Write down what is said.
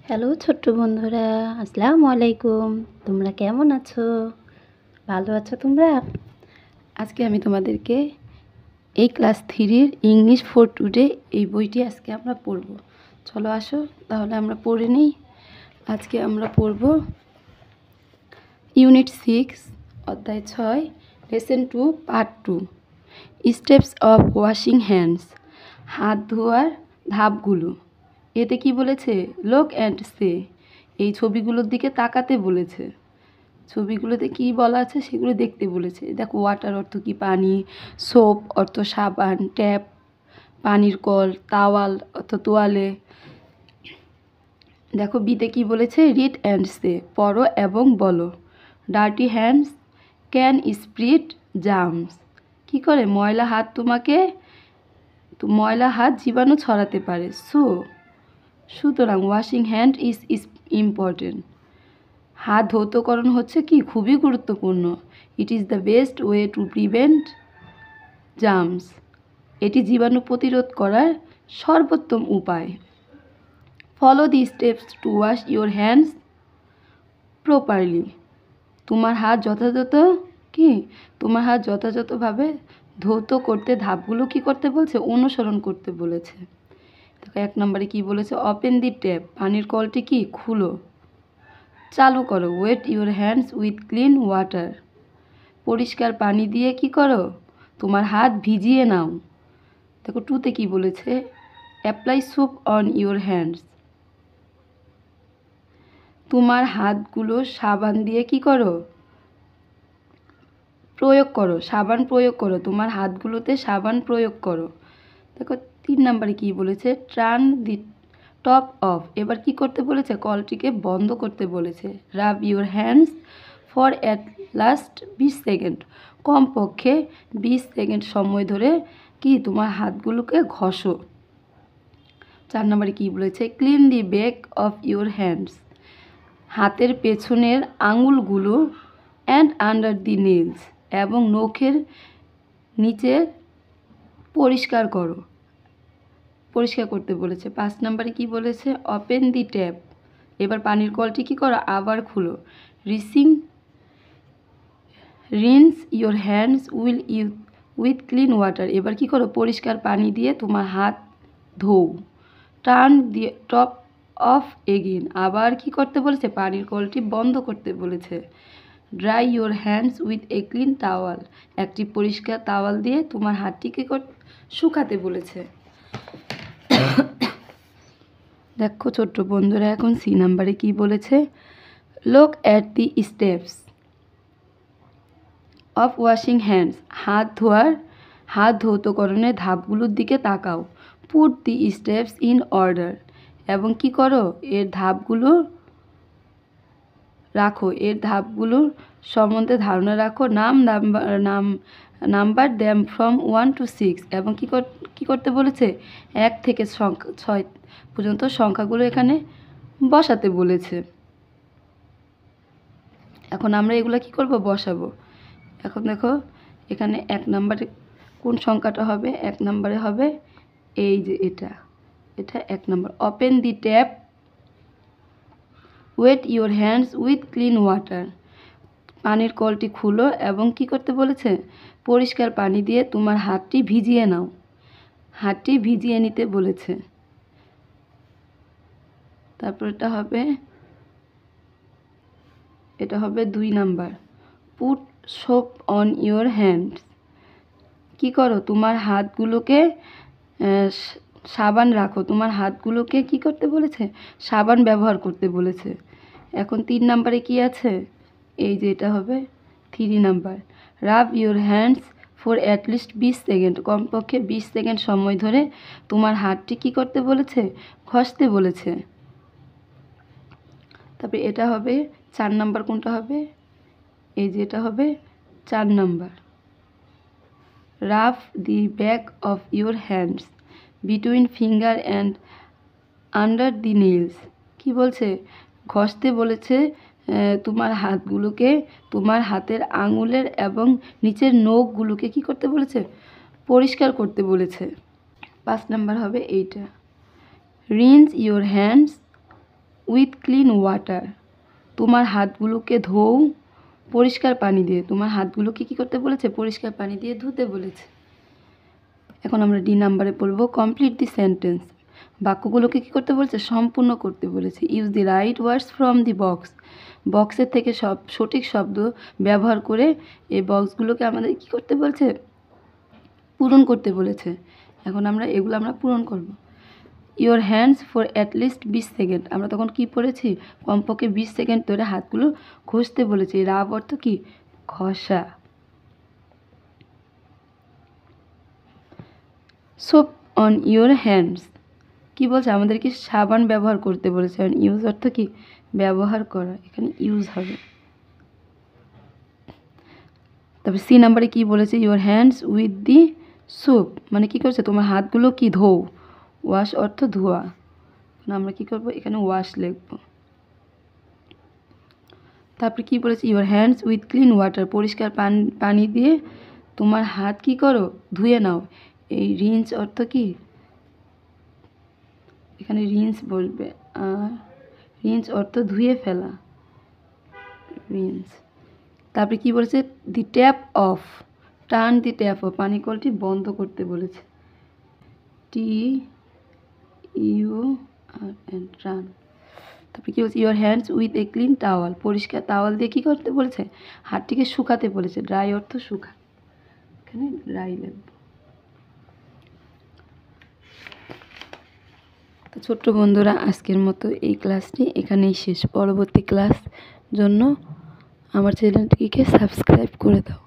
Hello ছোট্ট বন্ধুরা, আসসালামু আলাইকুম। তোমরা কেমন আছো? ভালো আছো তোমরা? আজকে আমি তোমাদেরকে এই ক্লাস 3-র ইংলিশ ফর টুডে এই বইটি আজকে আমরা পড়ব। চলো আসো তাহলে আমরা পড়ে নিই। আজকে আমরা পড়ব ইউনিট 6 অধ্যায় 6 lesson 2 part 2 steps of washing hands, হাত ধোয়ার ধাপগুলো। এতে কি বলেছে? লুক অ্যান্ড সে, এই ছবিগুলোর দিকে তাকাতে বলেছে। ছবিগুলোতে কি বলা আছে সেগুলো দেখতে বলেছে। দেখো, ওয়াটার অর্থ কি? পানি, সোপ অর্থ সাবান, ট্যাপ পানির কল, তাওয়াল অর্থ তোয়ালে। দেখো বিতে কি বলেছে? রিড অ্যান্ড সে, পড়ো এবং বলো। Dirty hands can spread germs, কি করে? ময়লা হাত ময়লা হাত জীবাণু ছড়াতে পারে। সুতরাং ওয়াশিং হ্যান্ড ইজ ইম্পর্টেন্ট, হাত ধৌতকরণ হচ্ছে কি? খুবই গুরুত্বপূর্ণ। It is the best way to prevent germs, এটি জীবাণু প্রতিরোধ করার সর্বোত্তম উপায়। Follow the steps to wash your hands properly, তোমার হাত যথাযথভাবে ধৌত করতে ধাপগুলো কি করতে বলছে? অনুসরণ করতে বলেছে। দেখো 1 নম্বরে কি বলেছে? ওপেন দি ট্যাপ, পানির কলটি কি? খুলো, চালু করো। Wet your hands with clean water, পরিষ্কার পানি দিয়ে কি করো? তোমার হাত ভিজিয়ে নাও। দেখো 2তে কি বলেছে? Apply soap on your hands, তোমার হাতগুলো সাবান দিয়ে কি করো? প্রয়োগ করো, সাবান প্রয়োগ করো, তোমার হাতগুলোতে সাবান প্রয়োগ করো। দেখো 3 নম্বরে কি বলেছে? টার্ন দি টপ অফ, এবার কি করতে বলেছে? কলটিকে বন্ধ করতে বলেছে। রাব your hands for at last 20 second, কমপক্ষে 20 সেকেন্ড সময় ধরে কি তোমার হাতগুলোকে ঘষো। 4 নম্বরে কি বলেছে? Clean the back of your hands, হাতের পেছনের আঙুলগুলো অ্যান্ড আন্ডার দি নেলস, এবং নখের নিচে পরিষ্কার করতে বলেছে। 5 নম্বরে কি বলেছে? ওপেন দি ট্যাপ, এবার পানির কলটি কি করো? আবার খুলো। Rinse your hands with clean water, এবার কি করো? পরিষ্কার পানি দিয়ে তোমার হাত ধোও। Turn the top off again, আবার কি করতে বলেছে? পানির কলটি বন্ধ করতে বলেছে। Dry your hands with a clean towel, একটি পরিষ্কার তাওয়াল দিয়ে তোমার হাতটিকে শুকাতে বলেছে। দেখো ছোট্ট বন্ধুরা, এখন সি নাম্বারে কি বলেছে? Look at the steps of washing hands, হাত ধৌতকরণের ধাপগুলোর দিকে তাকাও। Put the steps in order, এবং কি করো? এর ধাপগুলোর সম্বন্ধে ধারণা রাখো। নাম্বার দ্যাম ফ্রম 1 to 6, এবং কি করতে বলেছে? 1 থেকে 6 পর্যন্ত সংখ্যাগুলো এখানে বসাতে বলেছে। এখন আমরা এগুলো কি করব? বসাবো। এখন দেখো এখানে 1 নম্বরে কোন সংখ্যাটা হবে? 1 নম্বরে হবে এই যে এটা 1 নম্বর। Open the tap, wet your hands with clean water, পানির কলটি খুলো এবং কি করতে বলেছে? পরিষ্কার পানি দিয়ে তোমার হাতটি ভিজিয়ে নাও, হাতটি ভিজিয়ে নিতে বলেছে। তারপর এটা হবে 2 number. Put soap on your hands, কি করো? তোমার হাতগুলোকে সাবান রাখো, তোমার হাতগুলোকে কি করতে বলেছে? সাবান ব্যবহার করতে বলেছে। এখন 3 নম্বরে কি আছে? এই যে এটা হবে 3 number. Rab your hands for at least 20 second, কমপক্ষে 20 সেকেন্ড সময় ধরে তোমার হাতটি কি করতে বলেছে? ঘষতে বলেছে। তারপরে এটা হবে 4 নাম্বার। কোনটা হবে? এই যে এটা হবে 4 number. Rub the back of your hands between finger and under the nails, কি বলছে? ঘষতে বলেছে তোমার হাতগুলোকে, তোমার হাতের আঙুলের এবং নিচের নখগুলোকে কি করতে বলেছে? পরিষ্কার করতে বলেছে। 5 নাম্বার হবে এইটা। Rinse your hands with clean water, তোমার হাতগুলোকে ধোও পরিষ্কার পানি দিয়ে। তোমার হাতগুলোকে কী করতে বলেছে? পরিষ্কার পানি দিয়ে ধুতে বলেছে। এখন আমরা ডি নাম্বারে বলবো কমপ্লিট দি সেন্টেন্স, বাক্যগুলোকে কী করতে বলেছে? সম্পূর্ণ করতে বলেছে। Use the right words from the box, বক্সের থেকে সঠিক শব্দ ব্যবহার করে এই বক্সগুলোকে আমাদের কী করতে বলছে? পূরণ করতে বলেছে। এখন এগুলো আমরা পূরণ করব। Your hands for at least 20 second, আমরা তখন কি পড়েছি? কমপক্ষে 20 সেকেন্ড ধরে হাতগুলো ঘষতে বলেছি। রাব অর্থ কি? ঘষা। সোপ অন ইওর হ্যান্ডস, কি বলছে? আমাদেরকে সাবান ব্যবহার করতে বলেছে। আর ইউজ অর্থ কি? ব্যবহার করা, এখানে ইউজ হবে। তারপরে সি নাম্বারে কি বলেছে? Your hands with the soap, মানে কি করছে? তোমার হাতগুলো কি ধোও। ওয়াশ অর্থ ধোয়া, আমরা কি করব? এখানে ওয়াশ লিখব। তারপরে কি বলেছে? Your hands with clean water, পরিষ্কার পানি দিয়ে তোমার হাত কি করো? ধুয়ে নাও। এই রিন্স অর্থ কি? এখানে রিন্স বলবে, আর রিন্স অর্থ ধুয়ে ফেলা, রিন্স। তারপরে কি বলেছে? The tap off, turn the tap off, পানি কলটি বন্ধ করতে বলেছে। TURN, turn. তারপরে কী বলছে? Your hands with a clean towel, পরিষ্কার তাওয়াল দিয়ে কী করতে বলেছে? হাতটিকে শুকাতে বলেছে। ড্রাই অর্থ শুকা, এখানে ড্রাই লিখব। তো ছোট্ট বন্ধুরা, আজকের মতো এই ক্লাসটি এখানেই শেষ। পরবর্তী ক্লাস জন্য আমার চ্যানেলটিকে সাবস্ক্রাইব করে দাও।